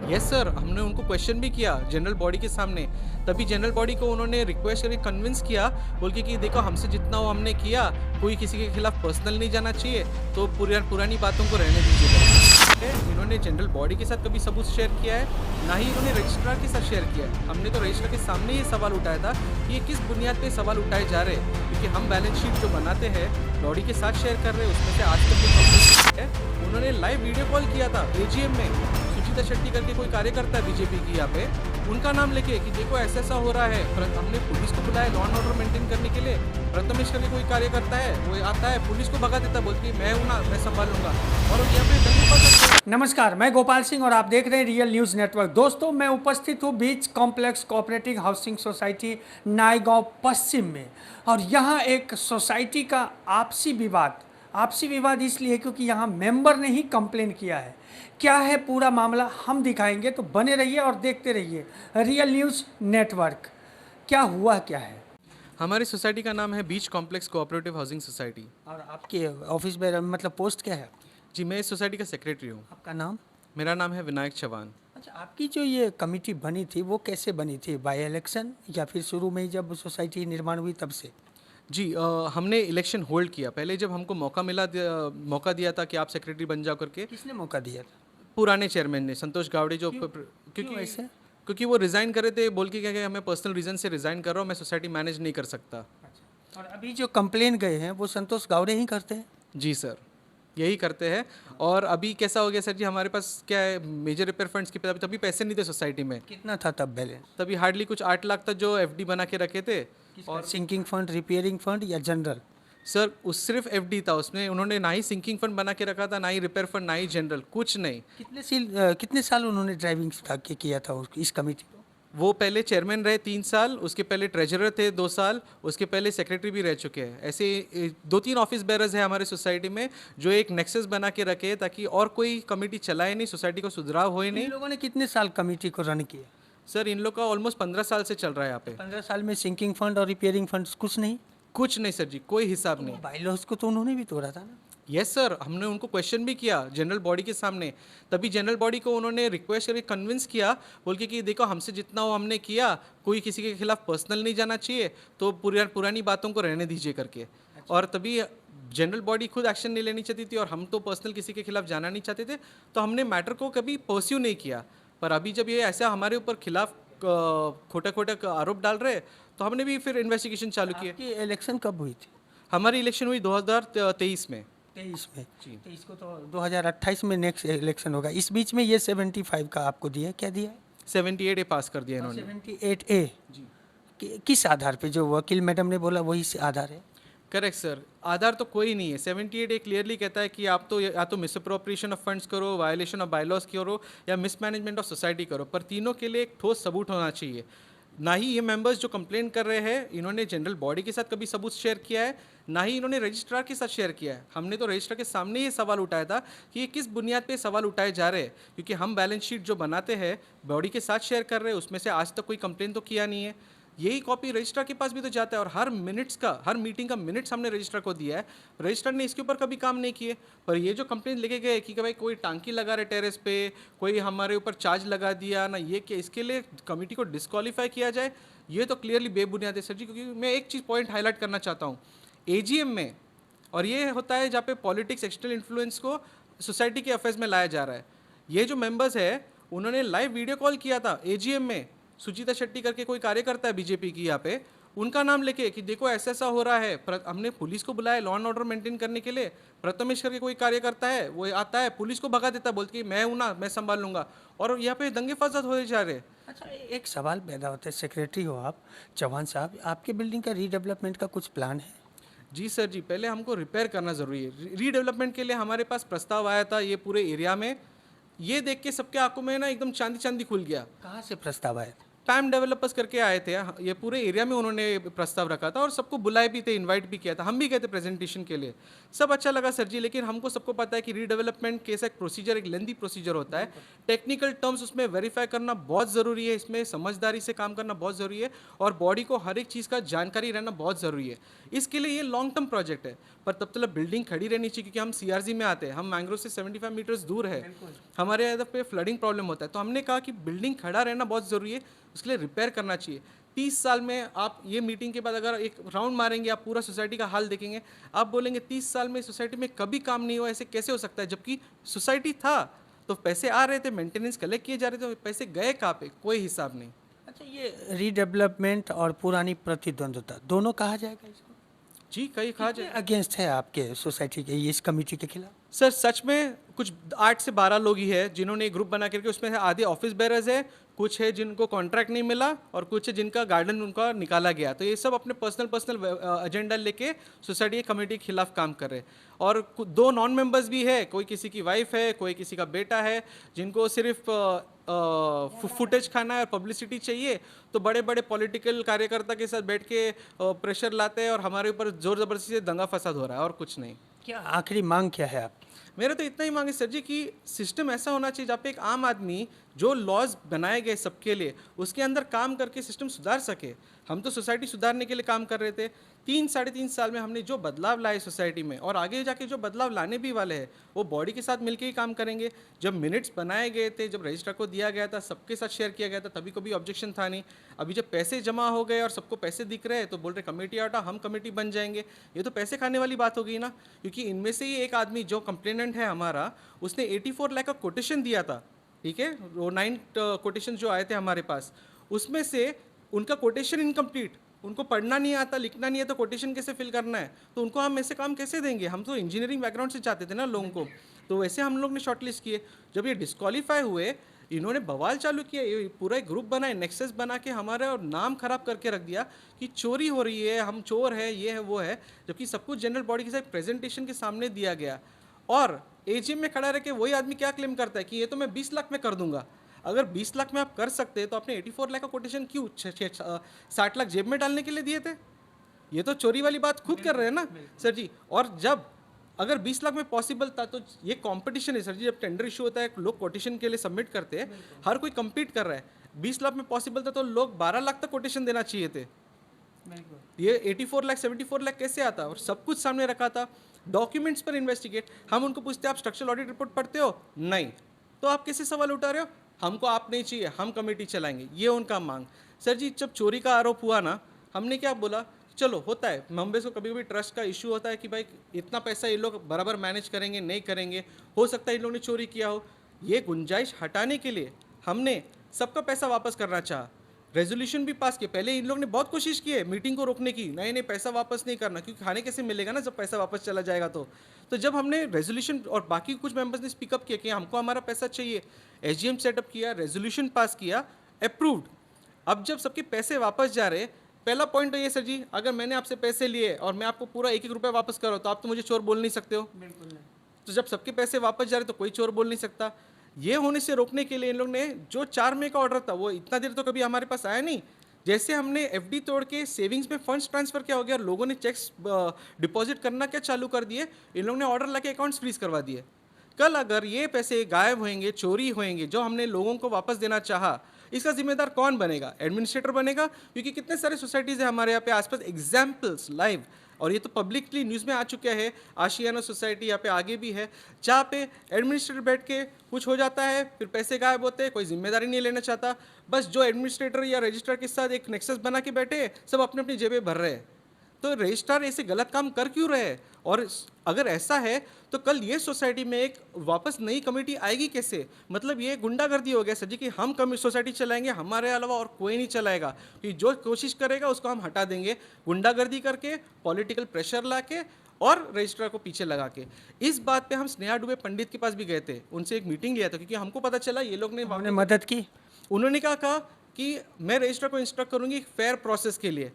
Yes sir, हमने उनको question भी किया जनरल बॉडी के सामने। तभी जनरल बॉडी को उन्होंने रिक्वेस्ट करके कन्विंस किया, बोल के कि देखो हमसे जितना हो हमने किया, कोई किसी के खिलाफ पर्सनल नहीं जाना चाहिए, तो पुरानी बातों को रहने दीजिएगा। इन्होंने जनरल बॉडी के साथ कभी सबूत शेयर किया है, ना ही इन्होंने रजिस्ट्रार के साथ शेयर किया है। हमने तो रजिस्ट्रार के सामने ये सवाल उठाया था कि ये किस बुनियाद पे सवाल उठाए जा रहे हैं, क्योंकि हम बैलेंस शीट जो बनाते हैं बॉडी के साथ शेयर कर रहे हैं, उसमें से आज तक जो है उन्होंने लाइव वीडियो कॉल किया था एजीएम में। सुचिता शेट्टी करके कोई कार्यकर्ता है बीजेपी की यहाँ पे, उनका नाम लेके कि देखो ऐसा ऐसा हो रहा है। हमने पुलिस को बुलाया लॉ एंड ऑर्डर मेंटेन करने के लिए। प्रथमेश करके कोई कार्यकर्ता है, वो आता है पुलिस को भगा देता, बोलती मैं हूँ ना, मैं संभाल लूंगा। और यहाँ पे दंगे नमस्कार, मैं गोपाल सिंह और आप देख रहे हैं रियल न्यूज़ नेटवर्क। दोस्तों, मैं उपस्थित हूँ beach complex cooperative housing society Naigaon पश्चिम में, और यहाँ एक सोसाइटी का आपसी विवाद इसलिए क्योंकि यहाँ मेंबर ने ही कंप्लेन किया है। क्या है पूरा मामला हम दिखाएंगे, तो बने रहिए और देखते रहिए रियल न्यूज़ नेटवर्क। क्या हुआ क्या है? हमारी सोसाइटी का नाम है बीच कॉम्प्लेक्स कोऑपरेटिव हाउसिंग सोसाइटी। और आपके ऑफिस में मतलब पोस्ट क्या है? जी, मैं इस सोसाइटी का सेक्रेटरी हूँ। आपका नाम? मेरा नाम है विनायक चौहान। अच्छा, आपकी जो ये कमेटी बनी थी वो कैसे बनी थी? बाय इलेक्शन या फिर शुरू में ही जब सोसाइटी निर्माण हुई तब से? जी, हमने इलेक्शन होल्ड किया। पहले जब हमको मौका दिया था कि आप सेक्रेटरी बन जाओ करके, किसने मौका दिया था? पुराने चेयरमैन ने, संतोष गावड़े, जो क्यों ऐसे? क्योंकि वो रिज़ाइन करे थे, बोल के क्या कि हमें पर्सनल रीज़न से रिज़ाइन कर रहा हूँ, मैं सोसाइटी मैनेज नहीं कर सकता। अच्छा। और अभी जो कंप्लेन गए हैं वो संतोष गावड़े ही करते हैं? जी सर, यही करते हैं। और अभी कैसा हो गया सर जी, हमारे पास क्या है, मेजर रिपेयर फंड्स की तभी पैसे नहीं थे सोसाइटी में। कितना था तब बैलेंस? तभी हार्डली कुछ 8 लाख तक जो एफडी बना के रखे थे। और सिंकिंग फंड, रिपेयरिंग फंड या जनरल? सर उस सिर्फ एफडी था, उसमें उन्होंने ना ही सिंकिंग फंड बना के रखा था, ना ही रिपेयर फंड, ना ही जनरल, कुछ नहीं। कितने साल उन्होंने ड्राइविंग किया था इस कमेटी को? वो पहले चेयरमैन रहे 3 साल, उसके पहले ट्रेजरर थे 2 साल, उसके पहले सेक्रेटरी भी रह चुके हैं। ऐसे 2-3 ऑफिस बेरर्स हैं हमारे सोसाइटी में, जो एक नेक्सस बना के रखे ताकि और कोई कमेटी चलाए नहीं, सोसाइटी को सुधराव होए नहीं। इन लोगों ने कितने साल कमेटी को रन किया? सर इन लोग का ऑलमोस्ट 15 साल से चल रहा है यहाँ पे। 15 साल में सिंकिंग फंड और रिपेयरिंग फंड कुछ नहीं? कुछ नहीं सर जी, कोई हिसाब नहीं। बाईलॉज को तो उन्होंने भी तोड़ा था ना? यस सर, हमने उनको क्वेश्चन भी किया जनरल बॉडी के सामने। तभी जनरल बॉडी को उन्होंने रिक्वेस्ट करके कन्विंस किया, बोल के कि देखो हमसे जितना हो हमने किया, कोई किसी के खिलाफ पर्सनल नहीं जाना चाहिए, तो पुरानी बातों को रहने दीजिए करके। और तभी जनरल बॉडी खुद एक्शन नहीं लेनी चाहती थी, और हम तो पर्सनल किसी के खिलाफ जाना नहीं चाहते थे, तो हमने मैटर को कभी परस्यू नहीं किया। पर अभी जब ये ऐसा हमारे ऊपर खिलाफ खोटे आरोप डाल रहे, तो हमने भी फिर इन्वेस्टिगेशन चालू किया। आपकी इलेक्शन कब हुई थी? हमारी इलेक्शन हुई 2023 में। 23 में? जी। 23 को तो 2028 में नेक्स्ट इलेक्शन होगा। इस बीच में ये 75 का आपको दिया, क्या दिया है? 78A पास कर दिया इन्होंने। 78A? जी। किस आधार पे? जो वकील मैडम ने बोला वही से आधार है? करेक्ट सर, आधार तो कोई नहीं है। 78A क्लियरली कहता है कि आप तो या तो मिसअप्रोप्रिएशन ऑफ फंड्स करो, वायलेशन ऑफ बायलॉज करो, या मिसमैनेजमेंट ऑफ सोसाइटी करो, पर तीनों के लिए एक ठोस सबूत होना चाहिए। ना ही ये मेंबर्स जो कंप्लेन कर रहे हैं, इन्होंने जनरल बॉडी के साथ कभी सबूत शेयर किया है, ना ही इन्होंने रजिस्ट्रार के साथ शेयर किया है। हमने तो रजिस्ट्रार के सामने ये सवाल उठाया था कि ये किस बुनियाद पे सवाल उठाए जा रहे हैं, क्योंकि हम बैलेंस शीट जो बनाते हैं बॉडी के साथ शेयर कर रहे हैं, उसमें से आज तक कोई कंप्लेन तो किया नहीं है। यही कॉपी रजिस्ट्रार के पास भी तो जाता है, और हर मीटिंग का मिनट्स हमने रजिस्ट्रार को दिया है। रजिस्ट्रार ने इसके ऊपर कभी काम नहीं किए। पर ये जो कंप्लेन लेके गए कि भाई कोई टांकी लगा रहे टेरेस पे, कोई हमारे ऊपर चार्ज लगा दिया ना, ये कि इसके लिए कमेटी को डिस्क्वालीफाई किया जाए, ये तो क्लियरली बेबुनियाद है सर जी। क्योंकि मैं एक चीज़ पॉइंट हाईलाइट करना चाहता हूँ, एजीएम में, और ये होता है जहाँ पे पॉलिटिक्स, एक्सटर्नल इन्फ्लुएंस को सोसाइटी के अफेयर्स में लाया जा रहा है। ये जो मेंबर्स है उन्होंने लाइव वीडियो कॉल किया था एजीएम में। सुचिता शेट्टी करके कोई कार्यकर्ता है बीजेपी की यहाँ पे, उनका नाम लेके कि देखो ऐसा ऐसा हो रहा है। हमने पुलिस को बुलाया लॉ एंड ऑर्डर मेंटेन करने के लिए। प्रथमेश करके कोई कार्यकर्ता है, वो आता है पुलिस को भगा देता, बोलती मैं हूँ ना, मैं संभाल लूंगा। और यहाँ पे दंगे फसाद हो जा रहे हैं। अच्छा, एक सवाल पैदा होता है, सेक्रेटरी हो आप चौहान साहब, आपके बिल्डिंग का रीडेवलपमेंट का कुछ प्लान है? जी सर जी, पहले हमको रिपेयर करना ज़रूरी है। रीडेवलपमेंट के लिए हमारे पास प्रस्ताव आया था ये पूरे एरिया में। ये देख के सबके आंखों में ना एकदम चांदी चांदी खुल गया। कहाँ से प्रस्ताव आया था? पैम डेवलपर्स करके आए थे, ये पूरे एरिया में उन्होंने प्रस्ताव रखा था और सबको बुलाए भी थे, इनवाइट भी किया था, हम भी गए थे प्रेजेंटेशन के लिए। सब अच्छा लगा सर जी, लेकिन हमको सबको पता है कि रीडेवलपमेंट केस एक प्रोसीजर, एक लेंदी प्रोसीजर होता है। टेक्निकल टर्म्स उसमें वेरीफाई करना बहुत ज़रूरी है, इसमें समझदारी से काम करना बहुत ज़रूरी है और बॉडी को हर एक चीज़ का जानकारी रहना बहुत ज़रूरी है। इसके लिए ये लॉन्ग टर्म प्रोजेक्ट है, पर तब तक बिल्डिंग खड़ी रहनी चाहिए, क्योंकि हम सीआरजी में आते हैं, हम मैंग्रोव से 75 मीटर्स दूर है, हमारे यहाँ पे फ्लडिंग प्रॉब्लम होता है। तो हमने कहा कि बिल्डिंग खड़ा रहना बहुत ज़रूरी है, उसके लिए रिपेयर करना चाहिए। 30 साल में आप ये मीटिंग के बाद अगर एक राउंड मारेंगे, आप पूरा सोसाइटी का हाल देखेंगे, आप बोलेंगे 30 साल में सोसाइटी में कभी काम नहीं हुआ, ऐसे कैसे हो सकता है? जबकि सोसाइटी था तो पैसे आ रहे थे, मेंटेनेंस कलेक्ट किए जा रहे थे, पैसे गए कहाँ पे? कोई हिसाब नहीं। अच्छा, ये रीडेवलपमेंट और पुरानी प्रतिद्वंद्विता दोनों कहा जाएगा इसको? जी, कहीं कहा जाए अगेंस्ट है आपके सोसाइटी के, इस कमेटी के खिलाफ? सर, सच में कुछ 8 से 12 लोग ही है जिन्होंने एक ग्रुप बना करके, उसमें से आधे ऑफिस बेरर्स है, कुछ है जिनको कॉन्ट्रैक्ट नहीं मिला और कुछ है जिनका गार्डन उनका निकाला गया। तो ये सब अपने पर्सनल एजेंडा लेके सोसाइटी कमेटी के खिलाफ काम कर रहे हैं। और 2 नॉन मेंबर्स भी है, कोई किसी की वाइफ है, कोई किसी का बेटा है, जिनको सिर्फ फुटेज खाना है और पब्लिसिटी चाहिए, तो बड़े बड़े पॉलिटिकल कार्यकर्ता के साथ बैठ के प्रेशर लाते हैं और हमारे ऊपर जोर ज़बरदस्ती से दंगा फसाद हो रहा है और कुछ नहीं। क्या आखिरी मांग क्या है आपकी? मेरा तो इतना ही मांग है सर जी कि सिस्टम ऐसा होना चाहिए जहाँ पे एक आम आदमी, जो लॉज बनाए गए सबके लिए, उसके अंदर काम करके सिस्टम सुधार सके। हम तो सोसाइटी सुधारने के लिए काम कर रहे थे। 3-3.5 साल में हमने जो बदलाव लाए सोसाइटी में, और आगे जाके जो बदलाव लाने भी वाले हैं, वो बॉडी के साथ मिलके ही काम करेंगे। जब मिनट्स बनाए गए थे, जब रजिस्ट्रार को दिया गया था, सबके साथ शेयर किया गया था, तभी कोई ऑब्जेक्शन था नहीं। अभी जब पैसे जमा हो गए और सबको पैसे दिख रहे हैं, तो बोल रहे कमेटी हटा, हम कमेटी बन जाएंगे। ये तो पैसे खाने वाली बात हो गई ना, क्योंकि इनमें से ही एक आदमी जो कंप्लेनेंट है हमारा, उसने 84 लाख का कोटेशन दिया था, ठीक है, वो 9 कोटेशन जो आए थे हमारे पास, उसमें से उनका कोटेशन इनकम्प्लीट, उनको पढ़ना नहीं आता, लिखना नहीं है, तो कोटेशन कैसे फिल करना है? तो उनको हम ऐसे काम कैसे देंगे? हम तो इंजीनियरिंग बैकग्राउंड से चाहते थे ना लोगों को, तो वैसे हम लोग ने शॉर्टलिस्ट किए। जब ये डिस्क्वालीफाई हुए, इन्होंने बवाल चालू किया, ये पूरा एक ग्रुप बनाए, नेक्सस बना के हमारा और नाम खराब करके रख दिया कि चोरी हो रही है, हम चोर है, ये है वो है, जबकि सब कुछ जनरल बॉडी के साथ प्रेजेंटेशन के सामने दिया गया। और एजीएम में खड़ा रह के वही आदमी क्या क्लेम करता है कि ये तो मैं 20 लाख में कर दूंगा। अगर 20 लाख में आप कर सकते हैं तो आपने 84 लाख का कोटेशन क्यों 60 लाख जेब में डालने के लिए दिए थे? ये तो चोरी वाली बात खुद कर रहे हैं ना सर जी। और जब अगर 20 लाख में पॉसिबल था, तो ये कंपटीशन है सर जी। जब टेंडर इशू होता है, लोग कोटेशन के लिए सबमिट करते हैं, हर कोई compete कर रहा है। 20 लाख में पॉसिबल था तो लोग 12 लाख तक कोटेशन देना चाहिए थे। ये 84 लाख 74 लाख कैसे आता? और सब कुछ सामने रखा था, डॉक्यूमेंट्स पर इन्वेस्टिगेट। हम उनको पूछते आप स्ट्रक्चरल ऑडिट रिपोर्ट पढ़ते हो? नहीं। तो आप कैसे सवाल उठा रहे हो? हमको आप नहीं चाहिए, हम कमेटी चलाएंगे, ये उनका मांग। सर जी, जब चोरी का आरोप हुआ ना, हमने क्या बोला, चलो होता है मुंबई को, कभी कभी ट्रस्ट का इशू होता है कि भाई इतना पैसा ये लोग बराबर मैनेज करेंगे नहीं करेंगे, हो सकता है इन लोगों ने चोरी किया हो। ये गुंजाइश हटाने के लिए हमने सबका पैसा वापस करना चाहा, रेजोल्यूशन भी पास किया। पहले इन लोग ने बहुत कोशिश की है मीटिंग को रोकने की, नहीं नहीं पैसा वापस नहीं करना, क्योंकि खाने कैसे मिलेगा ना जब पैसा वापस चला जाएगा। तो जब हमने रेजोल्यूशन और बाकी कुछ मेंबर्स ने स्पीकअप किया कि हमको हमारा पैसा चाहिए, एसजीएम सेटअप किया, रेजोल्यूशन पास किया, अप्रूव्ड। अब जब सबके पैसे वापस जा रहे, पहला पॉइंट तो ये सर जी, अगर मैंने आपसे पैसे लिए और मैं आपको पूरा 1-1 रुपया वापस करो, तो आप तो मुझे चोर बोल नहीं सकते हो। बिल्कुल नहीं। तो जब सबके पैसे वापस जा रहे तो कोई चोर बोल नहीं सकता। ये होने से रोकने के लिए इन लोग ने जो 4 मई का ऑर्डर था, वो इतना देर तो कभी हमारे पास आया नहीं। जैसे हमने एफडी तोड़ के सेविंग्स में फंड्स ट्रांसफर क्या हो गया, लोगों ने चेक्स डिपॉजिट करना क्या चालू कर दिए, इन लोगों ने ऑर्डर लाके अकाउंट्स फ्रीज करवा दिए। कल अगर ये पैसे गायब होंगे, चोरी होंगे, जो हमने लोगों को वापस देना चाहा, इसका जिम्मेदार कौन बनेगा? एडमिनिस्ट्रेटर बनेगा, क्योंकि कितने सारे सोसाइटीज़ है हमारे यहाँ पे आसपास, एग्जाम्पल्स लाइव, और ये तो पब्लिकली न्यूज़ में आ चुका है। आशियाना सोसाइटी यहाँ पे आगे भी है, जहाँ पे एडमिनिस्ट्रेटर बैठ के कुछ हो जाता है, फिर पैसे गायब होते हैं, कोई जिम्मेदारी नहीं लेना चाहता, बस जो एडमिनिस्ट्रेटर या रजिस्ट्रार के साथ एक नेक्सस बना के बैठे, सब अपनी अपनी जेबें भर रहे हैं। तो रजिस्ट्रार ऐसे गलत काम कर क्यों रहे हैं? और अगर ऐसा है तो कल ये सोसाइटी में एक वापस नई कमेटी आएगी कैसे? मतलब ये गुंडागर्दी हो गया सर जी कि हम सोसाइटी चलाएंगे, हमारे अलावा और कोई नहीं चलाएगा, कि जो कोशिश करेगा उसको हम हटा देंगे, गुंडागर्दी करके, पॉलिटिकल प्रेशर ला के और रजिस्ट्रार को पीछे लगा के। इस बात पे हम स्नेहा डुबे पंडित के पास भी गए थे, उनसे एक मीटिंग लिया था, क्योंकि हमको पता चला ये लोग ने हमने मदद की। उन्होंने क्या कहा कि मैं रजिस्ट्रार को इंस्ट्रक्ट करूंगी फेयर प्रोसेस के लिए।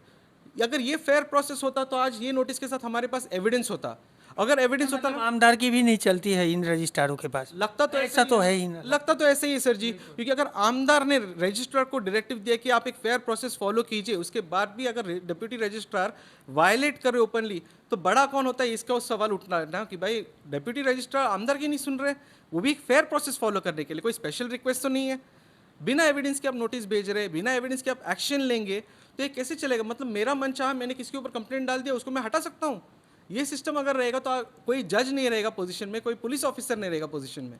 अगर ये फेयर प्रोसेस होता तो आज ये नोटिस के साथ हमारे पास एविडेंस होता। अगर एविडेंस होता मतलब ना, आमदार की भी नहीं चलती है इन रजिस्ट्रारों के पास। लगता तो ऐसा तो है ही ना। लगता तो ऐसे ही है सर जी, क्योंकि अगर आमदार ने रजिस्ट्रार को डायरेक्टिव दिया कि आप एक फेयर प्रोसेस फॉलो कीजिए, उसके बाद भी अगर डिप्यूटी रजिस्ट्रार वायलेट करे ओपनली, तो बड़ा कौन होता है, इसका उस सवाल उठना है ना कि भाई डिप्यूटी रजिस्ट्रार आमदार की नहीं सुन रहे, वो भी एक फेयर प्रोसेस फॉलो करने के लिए, कोई स्पेशल रिक्वेस्ट तो नहीं है। बिना एविडेंस के आप नोटिस भेज रहे हैं, बिना एविडेंस के आप एक्शन लेंगे, तो ये कैसे चलेगा? मतलब मेरा मन चाहा, मैंने किसी के ऊपर कंप्लेंट डाल दिया, उसको मैं हटा सकता हूँ? ये सिस्टम अगर रहेगा तो कोई जज नहीं रहेगा पोजीशन में, कोई पुलिस ऑफिसर नहीं रहेगा पोजीशन में।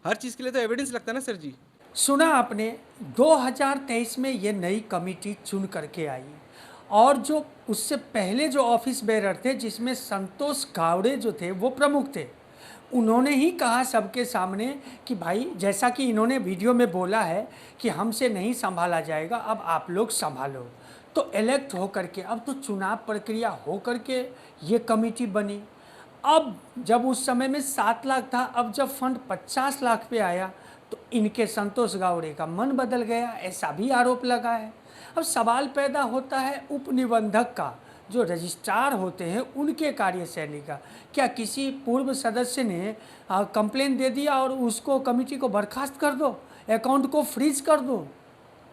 हर चीज़ के लिए तो एविडेंस लगता है ना सर जी। सुना आपने 2023 में ये नई कमेटी चुन करके आई, और जो उससे पहले जो ऑफिस बेरर थे जिसमें संतोष गावड़े जो थे वो प्रमुख थे, उन्होंने ही कहा सबके सामने कि भाई, जैसा कि इन्होंने वीडियो में बोला है कि हमसे नहीं संभाला जाएगा, अब आप लोग संभालो। तो इलेक्ट हो करके, अब तो चुनाव प्रक्रिया हो करके ये कमेटी बनी। अब जब उस समय में 7 लाख था, अब जब फंड 50 लाख पे आया तो इनके संतोष गावड़े का मन बदल गया, ऐसा भी आरोप लगा है। अब सवाल पैदा होता है उप निबंधक का, जो रजिस्ट्रार होते हैं उनके कार्यशैली का। क्या किसी पूर्व सदस्य ने कंप्लेन दे दिया और उसको कमेटी को बर्खास्त कर दो, अकाउंट को फ्रीज कर दो?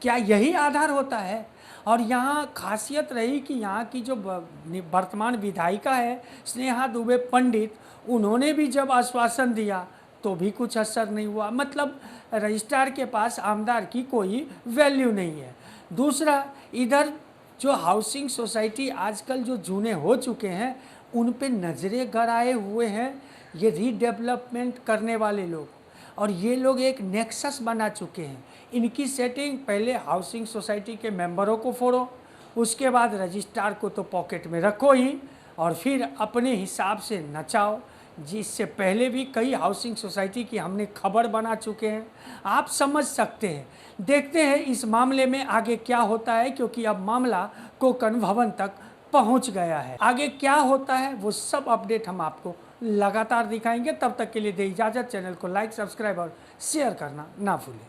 क्या यही आधार होता है? और यहाँ खासियत रही कि यहाँ की जो वर्तमान विधायिका है स्नेहा दुबे पंडित, उन्होंने भी जब आश्वासन दिया तो भी कुछ असर नहीं हुआ। मतलब रजिस्ट्रार के पास आमदार की कोई वैल्यू नहीं है। दूसरा, इधर जो हाउसिंग सोसाइटी आजकल जो जूने हो चुके हैं, उन पे नज़रें गड़ाए हुए हैं ये रीडेवलपमेंट करने वाले लोग, और ये लोग एक नेक्सस बना चुके हैं। इनकी सेटिंग, पहले हाउसिंग सोसाइटी के मेंबरों को फोड़ो, उसके बाद रजिस्ट्रार को तो पॉकेट में रखो ही, और फिर अपने हिसाब से नचाओ। जिससे पहले भी कई हाउसिंग सोसाइटी की हमने खबर बना चुके हैं, आप समझ सकते हैं। देखते हैं इस मामले में आगे क्या होता है, क्योंकि अब मामला कोकण भवन तक पहुंच गया है। आगे क्या होता है वो सब अपडेट हम आपको लगातार दिखाएंगे। तब तक के लिए दे इजाज़त। चैनल को लाइक, सब्सक्राइब और शेयर करना ना भूलें।